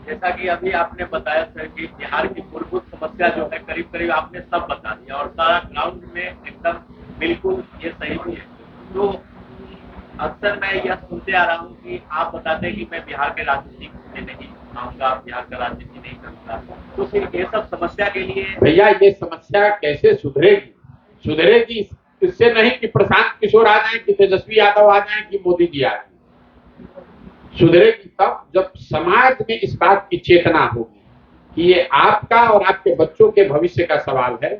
जैसा कि अभी आपने बताया सर कि बिहार की मूलभूत समस्या जो है करीब करीब आपने सब बता दिया और सारा ग्राउंड में एकदम बिल्कुल ये सही भी है। तो अक्सर मैं यह सुनते आ रहा हूँ कि आप बताते हैं कि मैं बिहार के राजनीति में नहीं आऊँगा, बिहार का राजनीति नहीं करूँगा। तो फिर ये सब समस्या के लिए भैया ये समस्या कैसे सुधरेगी? सुधरेगी इससे नहीं कि प्रशांत किशोर आ जाए, कि तेजस्वी यादव आ जाए, कि मोदी जी आ जाए। सुधरेगी तब जब समाज में इस बात की चेतना होगी कि ये आपका और आपके बच्चों के भविष्य का सवाल है।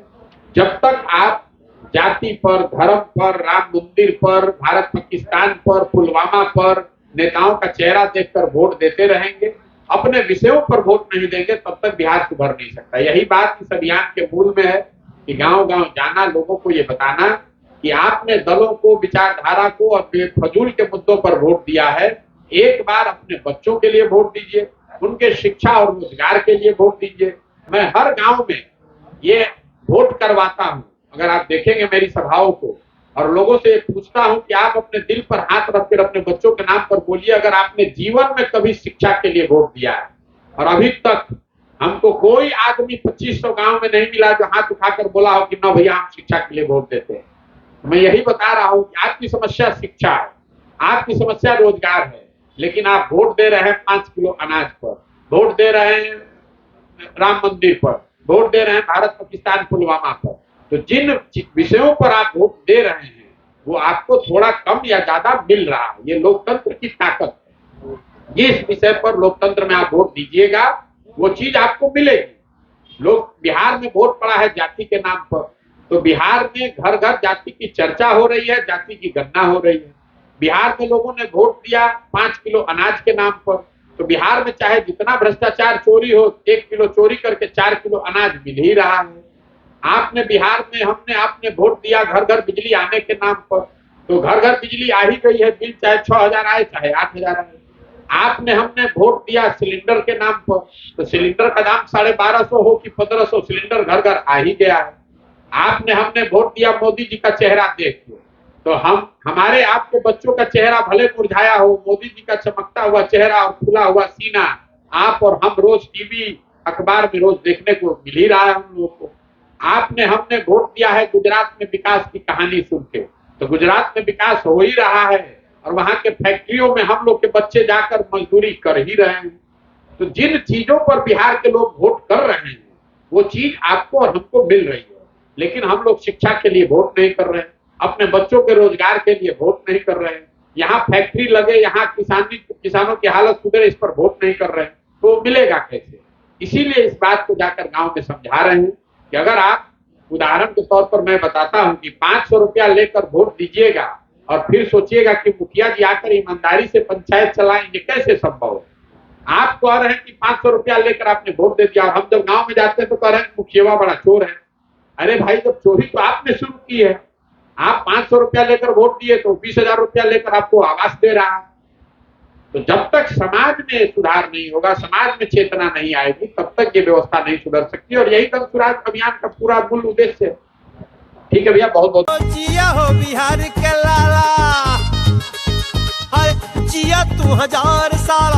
जब तक आप जाति पर, धर्म पर, राम मंदिर पर, भारत पाकिस्तान पर, पुलवामा पर नेताओं का चेहरा देखकर वोट देते रहेंगे, अपने विषयों पर वोट नहीं देंगे, तब तक बिहार सुधर नहीं सकता। यही बात इस अभियान के मूल में है कि गांव गांव जाना, लोगों को ये बताना कि आपने दलों को, विचारधारा को और फजूल के मुद्दों पर वोट दिया है। एक बार अपने बच्चों के लिए वोट दीजिए, उनके शिक्षा और रोजगार के लिए वोट दीजिए। मैं हर गांव में ये वोट करवाता हूं। अगर आप देखेंगे मेरी सभाओं को और लोगों से पूछता हूं कि आप अपने दिल पर हाथ रखकर अपने बच्चों के नाम पर बोलिए, अगर आपने जीवन में कभी शिक्षा के लिए वोट दिया है। और अभी तक हमको कोई आदमी 2500 गांव में नहीं मिला जो हाथ उठाकर बोला हो कि ना भैया हम शिक्षा के लिए वोट देते हैं। मैं यही बता रहा हूं कि आपकी समस्या शिक्षा है, आपकी समस्या रोजगार है, लेकिन आप वोट दे रहे हैं 5 किलो अनाज पर, वोट दे रहे हैं राम मंदिर पर, वोट दे रहे हैं भारत पाकिस्तान पुलवामा पर। तो जिन विषयों पर आप वोट दे रहे हैं वो आपको थोड़ा कम या ज्यादा मिल रहा है। ये लोकतंत्र की ताकत है। जिस विषय पर लोकतंत्र में आप वोट दीजिएगा वो चीज आपको मिलेगी। लोग बिहार में वोट पड़ा है जाति के नाम पर, तो बिहार में घर घर जाति की चर्चा हो रही है, जाति की गणना हो रही है। बिहार में लोगों ने वोट दिया 5 किलो अनाज के नाम पर, तो बिहार में चाहे जितना भ्रष्टाचार चोरी हो, 1 किलो चोरी करके 4 किलो अनाज मिल ही रहा है। आपने बिहार में आपने वोट दिया घर घर बिजली आने के नाम पर, तो घर घर बिजली आ ही गई है, बिल चाहे 6000 आए चाहे 8000 आए। हमने वोट दिया सिलेंडर के नाम पर, तो सिलेंडर का दाम 1250 हो कि 1500, सिलेंडर घर घर आ ही गया है। हमने वोट दिया मोदी जी का चेहरा देख के, तो हमारे आपके बच्चों का चेहरा भले मुरझाया हो, मोदी जी का चमकता हुआ चेहरा और फूला हुआ सीना आप और हम रोज टीवी अखबार में रोज देखने को मिल ही रहा है हम लोगों को। हमने वोट दिया है गुजरात में विकास की कहानी सुन के, तो गुजरात में विकास हो ही रहा है और वहां के फैक्ट्रियों में हम लोग के बच्चे जाकर मजदूरी कर ही रहे हैं। तो जिन चीजों पर बिहार के लोग वोट कर रहे हैं वो चीज आपको और हमको मिल रही है, लेकिन हम लोग शिक्षा के लिए वोट नहीं कर रहे हैं, अपने बच्चों के रोजगार के लिए वोट नहीं कर रहे हैं। यहाँ फैक्ट्री लगे, यहाँ किसानों की हालत सुधरे, इस पर वोट नहीं कर रहे हैं, तो मिलेगा कैसे? इसीलिए इस बात को जाकर गांव में समझा रहे हैं कि अगर आप, उदाहरण के तौर पर मैं बताता हूं कि 500 रुपया लेकर वोट दीजिएगा और फिर सोचिएगा कि मुखिया जी आकर ईमानदारी से पंचायत चलाएंगे, कैसे संभव है? आप कह रहे हैं कि 500 रुपया लेकर आपने वोट दे दिया और हम जब गांव में जाते हैं तो कह रहे हैं मुखिया बड़ा चोर है। अरे भाई, जब चोरी तो आपने शुरू की है, आप 500 रुपया लेकर वोट दिए तो 20,000 रुपया लेकर आपको आवास दे रहा है। तो जब तक समाज में सुधार नहीं होगा, समाज में चेतना नहीं आएगी, तब तक ये व्यवस्था नहीं सुधर सकती। और यही जन सुराज अभियान का पूरा मूल उद्देश्य है। ठीक है भैया, बहुत बहुत जिया हो बिहार के लाला, हर जिया तू 1000 साल।